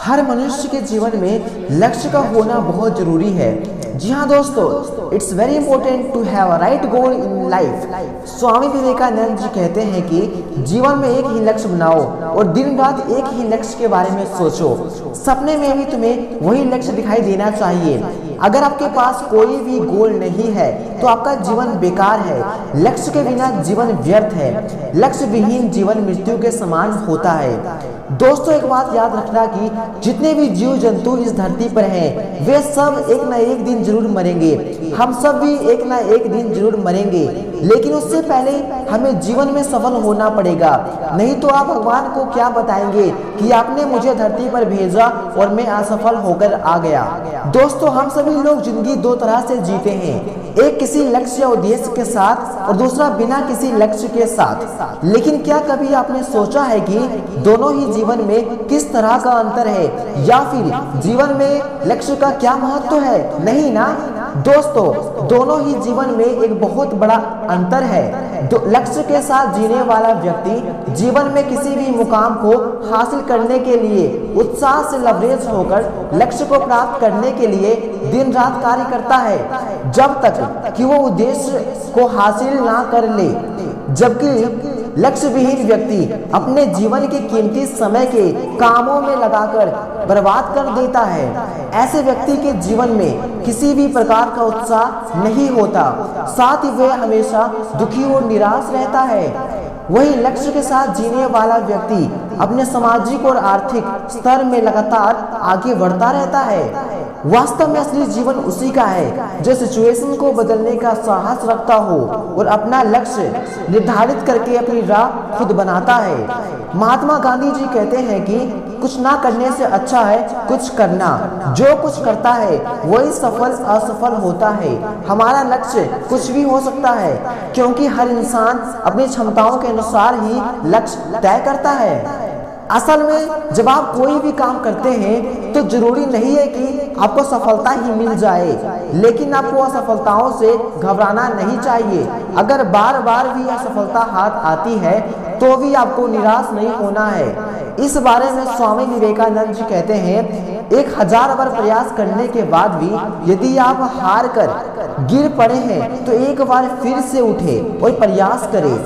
हर मनुष्य के जीवन में लक्ष्य का होना बहुत जरूरी है। जी हाँ दोस्तों, it's very important to have a right goal in life. Swami Vivekananda ji कहते हैं कि जीवन में एक ही लक्ष्य बनाओ और दिन रात एक ही लक्ष्य के बारे में सोचो। सपने में भी तुम्हें वही लक्ष्य दिखाई देना चाहिए। अगर आपके पास कोई भी गोल नहीं है तो आपका जीवन बेकार है। लक्ष्य के बिना जीवन व्यर्थ है। लक्ष्य विहीन जीवन मृत्यु के समान होता है। दोस्तों, एक बात याद रखना कि जितने भी जीव जंतु इस धरती पर हैं, वे सब एक न एक दिन जरूर मरेंगे। हम सब भी एक न एक दिन जरूर मरेंगे, लेकिन उससे पहले हमें जीवन में सफल होना पड़ेगा। नहीं तो आप भगवान को क्या बताएंगे कि आपने मुझे धरती पर भेजा और मैं असफल होकर आ गया। दोस्तों, हम सभी लोग जिंदगी दो तरह से जीते हैं, एक किसी लक्ष्य या उद्देश्य के साथ और दूसरा बिना किसी लक्ष्य के साथ। लेकिन क्या कभी आपने सोचा है कि दोनों ही जीवन में किस तरह का अंतर है, या फिर जीवन में लक्ष्य का क्या महत्व है? नहीं ना दोस्तों, दोनों ही जीवन में एक बहुत बड़ा अंतर है। लक्ष्य के साथ जीने वाला व्यक्ति जीवन में किसी भी मुकाम को हासिल करने के लिए उत्साह से लवरेज होकर लक्ष्य को प्राप्त करने के लिए दिन रात कार्य करता है, जब तक कि वो उद्देश्य को हासिल ना कर ले। जबकि लक्ष्य विहीन व्यक्ति अपने जीवन के कीमती समय के कामों में लगाकर बर्बाद कर देता है। ऐसे व्यक्ति के जीवन में किसी भी प्रकार का उत्साह नहीं होता, साथ ही वह हमेशा दुखी और निराश रहता है। वही लक्ष्य के साथ जीने वाला व्यक्ति अपने सामाजिक और आर्थिक स्तर में लगातार आगे बढ़ता रहता है। वास्तव में असली जीवन उसी का है जो सिचुएशन को बदलने का साहस रखता हो और अपना लक्ष्य निर्धारित करके अपनी राह खुद बनाता है। महात्मा गांधी जी कहते हैं कि कुछ ना करने से अच्छा है कुछ करना। जो कुछ करता है वही सफल असफल होता है। हमारा लक्ष्य कुछ भी हो सकता है, क्योंकि हर इंसान अपनी क्षमताओं के अनुसार ही लक्ष्य तय करता है। असल में जब आप कोई भी काम करते हैं तो जरूरी नहीं है कि आपको सफलता ही मिल जाए, लेकिन आपको असफलताओं से घबराना नहीं चाहिए। अगर बार बार भी असफलता हाथ आती है तो भी आपको निराश नहीं होना है। इस बारे में स्वामी विवेकानंद जी कहते हैं, 1000 बार प्रयास करने के बाद भी यदि आप हार कर गिर पड़े हैं तो एक बार फिर से उठे और प्रयास करें।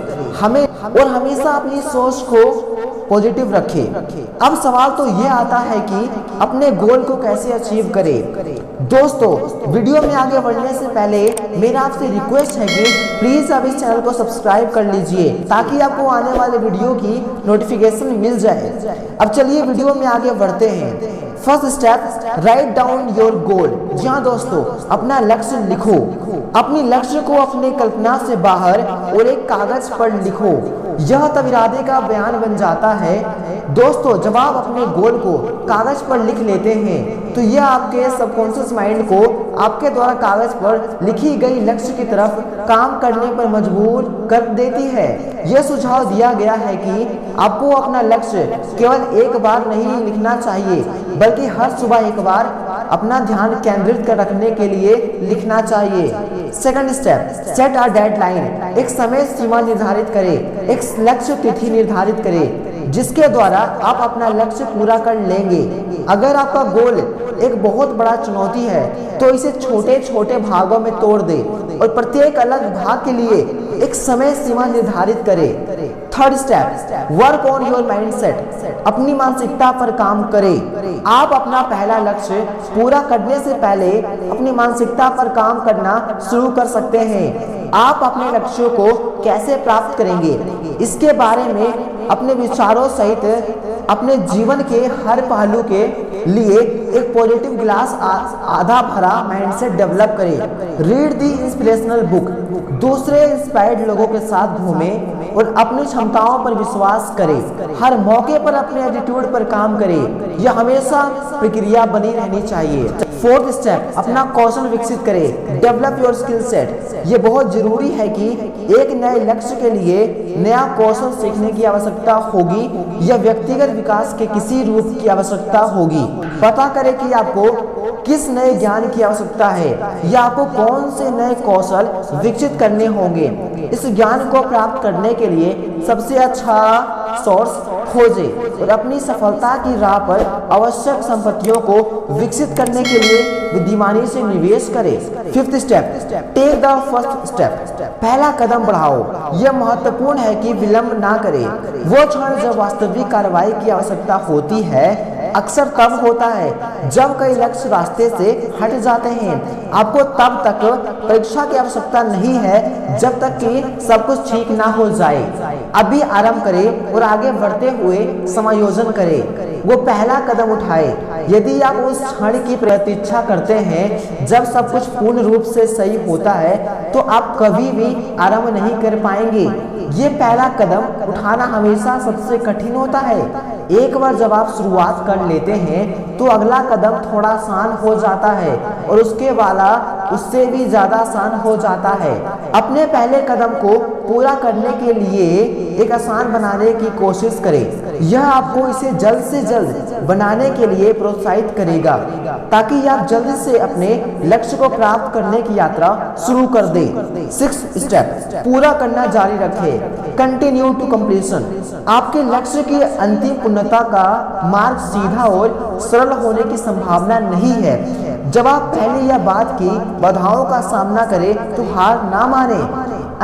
हमेशा अपनी सोच को पॉजिटिव रखें। अब सवाल तो ये आता है कि अपने गोल को कैसे अचीव करें। दोस्तों, वीडियो में आगे बढ़ने से पहले मेरा आपसे रिक्वेस्ट है कि प्लीज आप इस चैनल को सब्सक्राइब कर लीजिए ताकि आपको आने वाले वीडियो की नोटिफिकेशन मिल जाए। अब चलिए वीडियो में आगे बढ़ते हैं। First step, write down your goal. जी हाँ दोस्तों, अपना लक्ष्य लिखो। अपनी लक्ष्य को अपने कल्पना से बाहर और एक कागज पर लिखो। यह तब इरादे का बयान बन जाता है। दोस्तों, जब आप अपने गोल को कागज पर लिख लेते हैं तो यह आपके सबकॉन्शियस माइंड को आपके द्वारा कागज पर लिखी गई लक्ष्य की तरफ काम करने पर मजबूर कर देती है। यह सुझाव दिया गया है कि आपको अपना लक्ष्य केवल एक बार नहीं लिखना चाहिए, बल्कि हर सुबह एक बार अपना ध्यान केंद्रित कर रखने के लिए लिखना चाहिए। Second step, set a deadline. एक समय सीमा निर्धारित करें, एक लक्ष्य तिथि निर्धारित करें जिसके द्वारा आप अपना लक्ष्य पूरा कर लेंगे। अगर आपका गोल एक बहुत बड़ा चुनौती है तो इसे छोटे छोटे भागों में तोड़ दे और प्रत्येक अलग भाग के लिए एक समय सीमा निर्धारित करें। Third step, work on your mindset. अपनी मानसिकता पर काम करें। आप अपना पहला लक्ष्य पूरा करने से पहले अपनी मानसिकता पर काम करना शुरू कर सकते हैं। आप अपने लक्ष्यों को कैसे प्राप्त करेंगे, इसके बारे में अपने विचारों सहित अपने जीवन के हर पहलू के लिए एक पॉजिटिव ग्लास आधा भरा माइंडसेट डेवलप करें। Read the inspirational book. दूसरे इंस्पायर्ड लोगों के साथ घूमें और अपनी क्षमताओं पर विश्वास करें। हर मौके पर अपने एटीट्यूड पर काम करें। यह हमेशा प्रक्रिया बनी रहनी चाहिए। फोर्थ स्टेप, अपना कौशल विकसित करें। Develop your skill set. ये बहुत जरूरी है कि एक नए लक्ष्य के लिए नया कौशल सीखने की आवश्यकता होगी या व्यक्तिगत विकास के किसी रूप की आवश्यकता होगी। पता करें कि आपको किस नए ज्ञान की आवश्यकता है या आपको कौन से नए कौशल विकसित करने होंगे। इस ज्ञान को प्राप्त करने के लिए सबसे अच्छा सोर्स खोजे और अपनी सफलता की राह पर आवश्यक संपत्तियों को विकसित करने के लिए बुद्धिमानी से निवेश करें। Fifth step, take the first step. पहला कदम बढ़ाओ। यह महत्वपूर्ण है कि विलंब ना करें। वो क्षण जब वास्तविक कार्रवाई की आवश्यकता होती है अक्सर तब होता है जब कई लक्ष्य रास्ते से हट जाते हैं। आपको तब तक परीक्षा की आवश्यकता नहीं है जब तक कि सब कुछ ठीक ना हो जाए। अभी आरंभ करें और आगे बढ़ते हुए समायोजन करें। वो पहला कदम उठाए। यदि आप उस क्षण की प्रतीक्षा करते हैं जब सब कुछ पूर्ण रूप से सही होता है तो आप कभी भी आरंभ नहीं कर पाएंगे। ये पहला कदम उठाना हमेशा सबसे कठिन होता है। एक बार जब आप शुरुआत कर लेते हैं तो अगला कदम थोड़ा आसान हो जाता है और उसके वाला उससे भी ज्यादा आसान हो जाता है। अपने पहले कदम को पूरा करने के लिए एक आसान बनाने की कोशिश करें। यह आपको इसे जल्द से जल्द बनाने के लिए प्रोत्साहित करेगा ताकि आप जल्दी से अपने लक्ष्य को प्राप्त करने की यात्रा शुरू कर दें। सिक्स्थ स्टेप, पूरा करना जारी रखें। Continue to completion. आपके लक्ष्य की अंतिम पूर्णता का मार्ग सीधा और सरल होने की संभावना नहीं है। जब आप पहले यह बात की बाधाओं का सामना करें तो हार ना माने।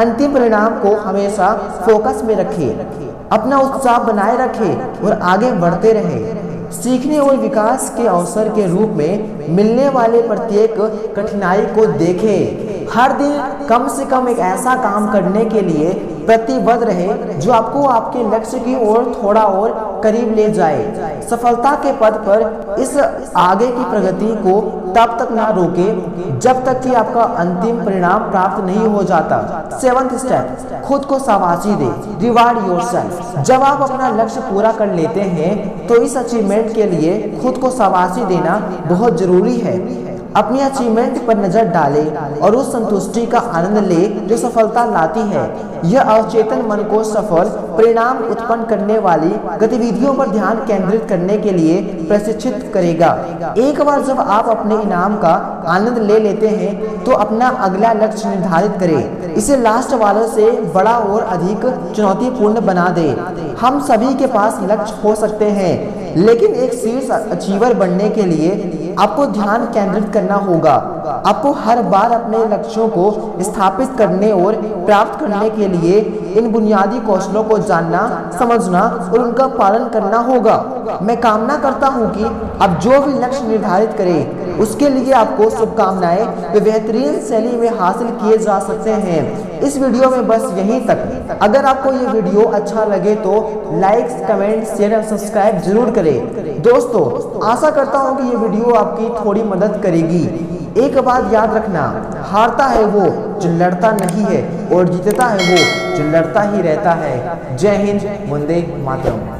अंतिम परिणाम को हमेशा फोकस में रखें, अपना उत्साह बनाए रखें और आगे बढ़ते रहें। सीखने और विकास के अवसर के रूप में मिलने वाले प्रत्येक कठिनाई को देखें। हर दिन कम से कम एक ऐसा काम करने के लिए प्रतिबद्ध रहे जो आपको आपके लक्ष्य की ओर थोड़ा और करीब ले जाए। सफलता के पथ पर इस आगे की प्रगति को तब तक ना रोके जब तक कि आपका अंतिम परिणाम प्राप्त नहीं हो जाता। सेवंथ स्टेप, खुद को शाबाशी दे। Reward yourself. जब आप अपना लक्ष्य पूरा कर लेते हैं तो इस अचीवमेंट के लिए खुद को शाबाशी देना बहुत जरूरी है। अपनी अचीवमेंट पर नजर डालें और उस संतुष्टि का आनंद ले जो सफलता लाती है। यह अवचेतन मन को सफल परिणाम उत्पन्न करने वाली गतिविधियों पर ध्यान केंद्रित करने के लिए प्रशिक्षित करेगा। एक बार जब आप अपने इनाम का आनंद ले लेते हैं तो अपना अगला लक्ष्य निर्धारित करें। इसे लास्ट वालों से बड़ा और अधिक चुनौतीपूर्ण बना दे। हम सभी के पास लक्ष्य हो सकते हैं लेकिन एक शीर्ष अचीवर बनने के लिए आपको ध्यान केंद्रित करना होगा। आपको हर बार अपने लक्ष्यों को स्थापित करने और प्राप्त करने के लिए इन बुनियादी कौशलों को जानना, समझना और उनका पालन करना होगा। मैं कामना करता हूं कि आप जो भी लक्ष्य निर्धारित करें उसके लिए आपको शुभकामनाएं वे बेहतरीन शैली में हासिल किए जा सकते हैं। इस वीडियो में बस यहीं तक। अगर आपको ये वीडियो अच्छा लगे तो लाइक, कमेंट, शेयर और सब्सक्राइब जरूर करें। दोस्तों, आशा करता हूँ कि ये वीडियो आपकी थोड़ी मदद करेगी। एक बात याद रखना, हारता है वो जो लड़ता नहीं है और जीतता है वो जो लड़ता ही रहता है। जय हिंद, वंदे मातरम।